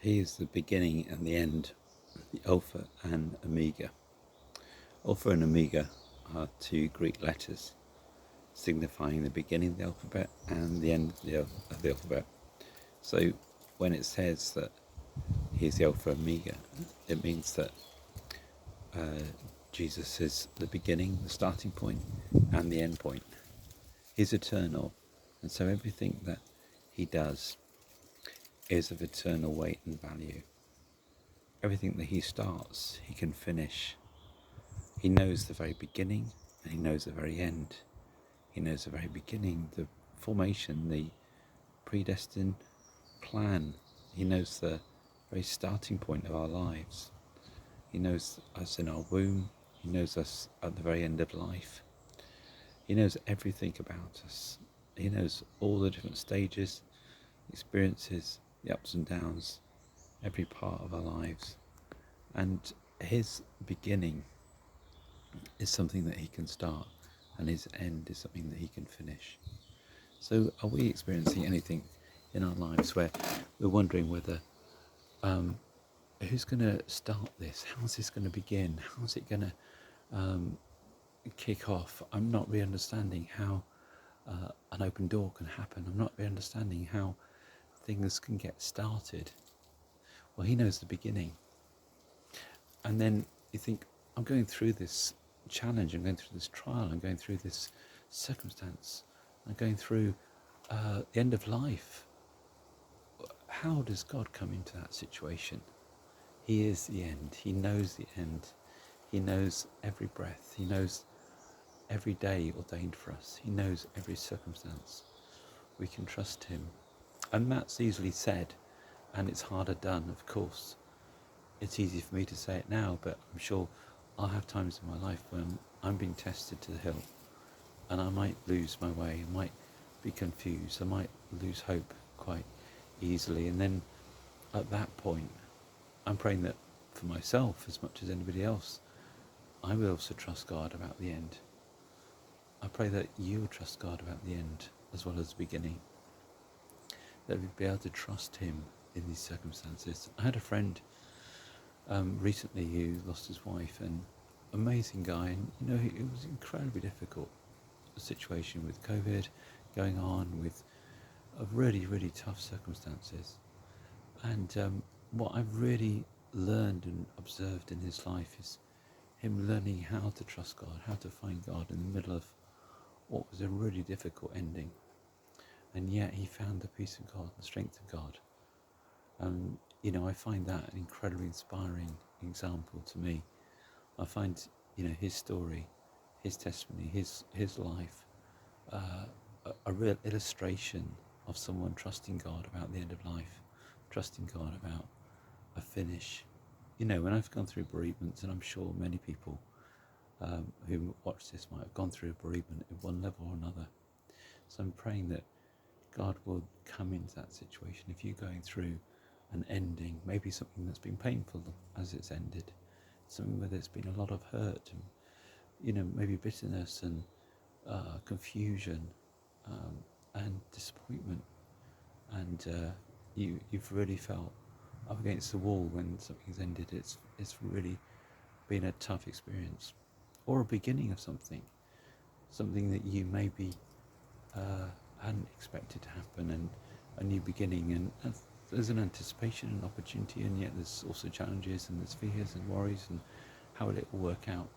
He is the beginning and the end, the Alpha and Omega. Alpha and Omega are two Greek letters signifying the beginning of the alphabet and the end of the alphabet. So when it says that he's the Alpha and Omega, it means that Jesus is the beginning, the starting point, and the end point. He's eternal, and so everything that he does is of eternal weight and value. Everything that he starts, he can finish. He knows the very beginning, and he knows the very end. He knows the very beginning, the formation, the predestined plan. He knows the very starting point of our lives. He knows us in our womb. He knows us at the very end of life. He knows everything about us. He knows all the different stages, experiences, the ups and downs, every part of our lives. And his beginning is something that he can start, and his end is something that he can finish. So are we experiencing anything in our lives where we're wondering whether who's going to start this? How's this going to begin? How's it going to kick off? I'm not really understanding how an open door can happen. I'm not really understanding how things can get started. Well, he knows the beginning. And then you think, I'm going through this challenge, I'm going through this trial, I'm going through this circumstance, I'm going through the end of life. How does God come into that situation? He is the end. He knows the end. He knows every breath. He knows every day ordained for us. He knows every circumstance. We can trust him. And that's easily said, and it's harder done, of course. It's easy for me to say it now, but I'm sure I'll have times in my life when I'm being tested to the hill, and I might lose my way, I might be confused, I might lose hope quite easily. And then at that point, I'm praying that for myself as much as anybody else, I will also trust God about the end. I pray that you will trust God about the end as well as the beginning, that we'll be able to trust him in these circumstances. I had a friend recently who lost his wife, and amazing guy, and it was incredibly difficult, a situation with COVID going on, with really, really tough circumstances. And what I've really learned and observed in his life is him learning how to trust God, how to find God in the middle of what was a really difficult ending. And yet he found the peace of God, the strength of God. I find that an incredibly inspiring example to me. I find, his story, his testimony, his life, a real illustration of someone trusting God about the end of life, trusting God about a finish. When I've gone through bereavements, and I'm sure many people who watch this might have gone through a bereavement at one level or another. So I'm praying that God will come into that situation. If you're going through an ending, maybe something that's been painful as it's ended, something where there's been a lot of hurt, and maybe bitterness and confusion and disappointment, and you've really felt up against the wall when something's ended. It's really been a tough experience, or a beginning of something that you maybe hadn't expected to happen, and a new beginning, and there's an anticipation and opportunity, and yet there's also challenges, and there's fears and worries, and how will it all work out?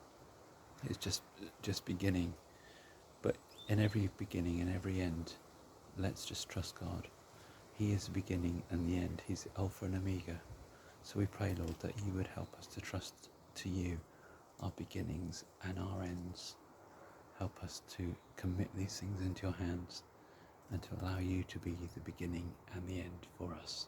It's just beginning. But in every beginning and every end, let's just trust God. He is the beginning and the end. He's the Alpha and Omega. So we pray, Lord, that you would help us to trust to you our beginnings and our ends. Help us to commit these things into your hands, and to allow you to be the beginning and the end for us.